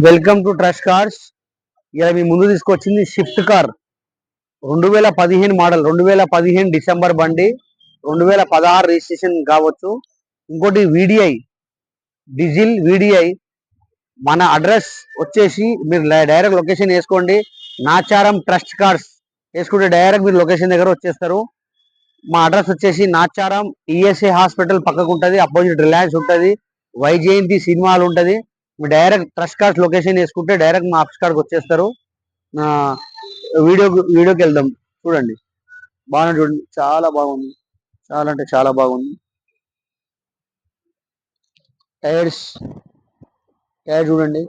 Welcome to trust cars. ఇలా మీ ముందు తీసుకొచ్చింది షిఫ్ట్ కార్ 2015 మోడల్, 2015 డిసెంబర్ బండి, 2016 రిజిస్ట్రేషన్ కావచ్చు. ఇంకోటి వీడిఐ, డీజిల్ వీడిఐ. మన అడ్రస్ వచ్చేసి మీరు డైరెక్ట్ లొకేషన్ వేసుకోండి. నాచారం ట్రస్ట్ కార్స్ వేసుకుంటే డైరెక్ట్ మీరు లొకేషన్ దగ్గర వచ్చేస్తారు. మా అడ్రస్ వచ్చేసి నాచారం ఈఎస్ఏ హాస్పిటల్ పక్కకు ఉంటుంది, అపోజిట్ రిలయన్స్ ఉంటుంది, వైజయంతి సినిమాలు ఉంటుంది. మీరు డైరెక్ట్ ట్రస్ట్ కార్డ్స్ లొకేషన్ వేసుకుంటే డైరెక్ట్ మా ఆఫీస్ కార్డ్కి వచ్చేస్తారు. వీడియోకి వెళ్దాం. చూడండి, బాగా చూడండి, చాలా బాగుంది, చాలా అంటే చాలా బాగుంది. టైర్ చూడండి,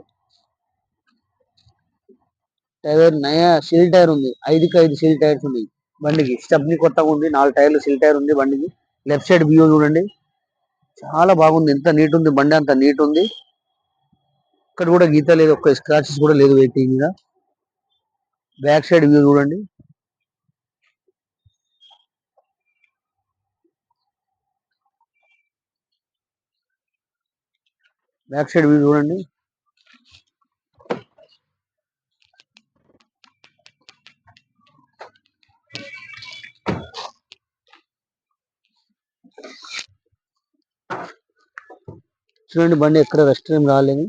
టైర్ నయా సిల్ టైర్ ఉంది. 5కి 5 సిల్ టైర్స్ ఉన్నాయి బండికి. స్టెప్ని కొత్తగా ఉంది, 4 టైర్లు సిల్ టైర్ ఉంది బండికి. లెఫ్ట్ సైడ్ వ్యూ చూడండి, చాలా బాగుంది. ఎంత నీట్ ఉంది బండి, అంత నీట్ ఉంది. ఇక్కడ కూడా గీత లేదు, ఒక్క స్క్రాచెస్ కూడా లేదు వెహికల్ మీద. బ్యాక్ సైడ్ వ్యూ చూడండి, బ్యాక్ సైడ్ వ్యూ చూడండి. చూడండి, బండి ఎక్కడ రెస్ట్ ఏం రాలేదు.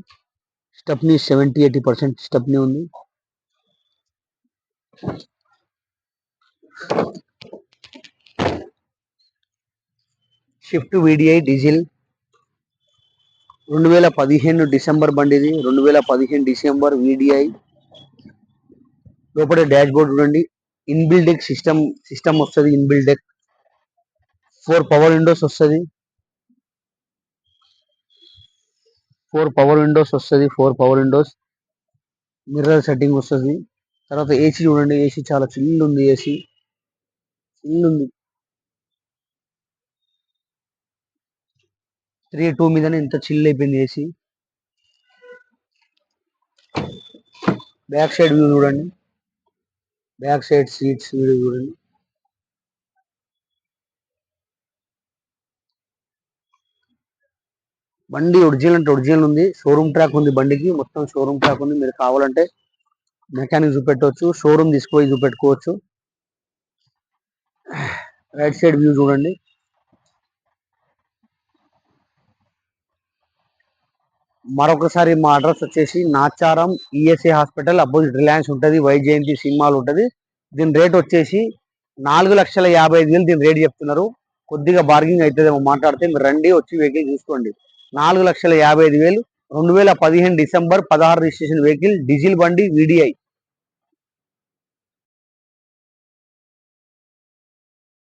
స్టెప్ని 70-80% స్టెప్ని ఉంది. షిఫ్ట్ వీడిఐ డీజిల్ 2015 డిసెంబర్ బండి ఇది. 2015 డిసెంబర్ వీడిఐ. లోపల డాష్ బోర్డ్ చూడండి, ఇన్బిల్డ్ డెక్ సిస్టమ్ వస్తుంది. ఇన్బిల్డ్ డెక్ 4 పవర్ విండోస్ వస్తుంది. 4 పవర్ విండోస్, మిర్రర్ సెట్టింగ్ వస్తుంది. తర్వాత ఏసీ చూడండి, ఏసీ చాలా చిల్ ఉంది. ఏసీ చిల్ ఉంది. 3.2 మీదనే ఇంత చిల్ అయిపోయింది ఏసీ. బ్యాక్ సైడ్ వ్యూ చూడండి, బ్యాక్ సైడ్ సీట్స్ వీడియో చూడండి. బండి ఒరిజినల్ అంటే ఒరిజినల్ ఉంది. షోరూమ్ ట్రాక్ ఉంది బండికి, మొత్తం షోరూమ్ ట్రాక్ ఉంది. మీరు కావాలంటే మెకానిక్ చూపెట్టవచ్చు, షోరూమ్ తీసుకుపోయి చూపెట్టుకోవచ్చు. రైట్ సైడ్ వ్యూ చూడండి, మరొకసారి మా అడ్రస్ వచ్చేసి Nacharam ESA hospital, opposite Reliance ఉంటుంది, వైజయంతి సినిమాలు ఉంటుంది. దీని రేట్ వచ్చేసి 4,55,000 దీని రేట్ చెప్తున్నారు. కొద్దిగా బార్గింగ్ అవుతుందేమో మాట్లాడితే. మీరు రండి, వచ్చి వెహికల్ చూసుకోండి. 4,55,000, 2015 డిసెంబర్ 16 రిజిస్ట్రేషన్ వెహికల్, డీజిల్ బండి వీడిఐ.